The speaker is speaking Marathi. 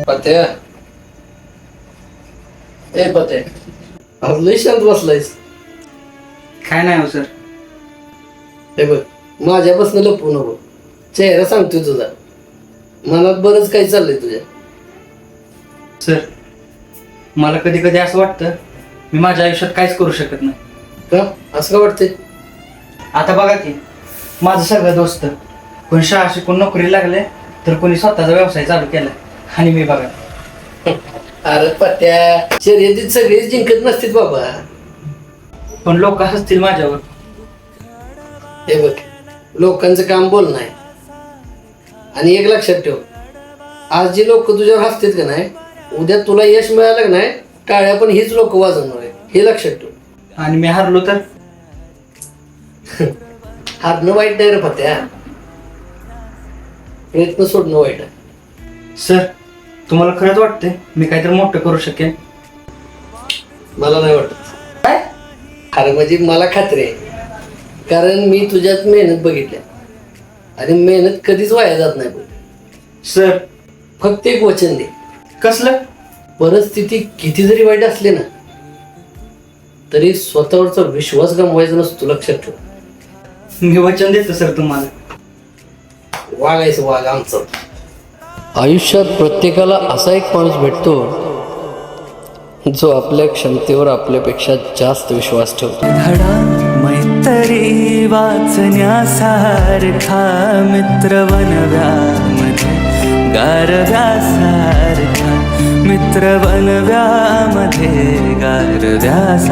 पत्या ए पत्या आज लय शांत बसलायस. काय नाही हो सर. हे बघ माझ्यापासून लपवू नको. चेहरा सांगतोय तुझा. मनात बरंच काही चाललंय तुझ्या. सर मला कधी कधी असं वाटतं मी माझ्या आयुष्यात काहीच करू शकत नाही. का असं का वाटतंय? आता बघा की माझं सगळं दोस्त कोणी शाळा शिकून नोकरी लागले तर कोणी स्वतःचा व्यवसाय चालू केला आणि मी बघा. अरे पत्या शर्यतीत सगळेच जिंकत नसतील बाबा. पण लोक हसतील माझ्यावर. हे बघ लोकांचं काम बोलणं आहे. आणि एक लक्षात ठेव, आज जी लोक तुझ्यावर हसतात का नाही, उद्या तुला यश मिळालं का नाही टाळ्या पण हीच लोक वाजवणार आहे. हे लक्षात ठेव. आणि मी हारलो तर हारणं वाईट नाही रे पत्या. प्रयत्न सोडणं वाईट आहे. सर तुम्हाला खरंच वाटते मी काहीतरी मोठं करू शकेन? मला नाही वाटत. काय? अरे म्हणजे मला खात्री आहे. कारण मी तुझ्यात मेहनत बघितल्या आणि मेहनत कधीच वाया जात नाही बघ. सर फक्त एक वचन दे. कसलं? परिस्थिती किती जरी वाईट असली ना तरी स्वतःवरचा विश्वास गमवायचा नसतो. लक्षात ठेव. मी वचन देतो सर तुम्हाला. वागायचं वाग आमचं. आयुष्यात प्रत्येकाला असा एक माणूस भेटतो जो आपल्या क्षमतेवर आपल्यापेक्षा जास्त विश्वास ठेवतो. धडा मैत्री वाचण्यासारखा मित्र बनव्यामध्ये गारव्यासारखा मित्र बनव्यामध्ये गारव्यासारखा.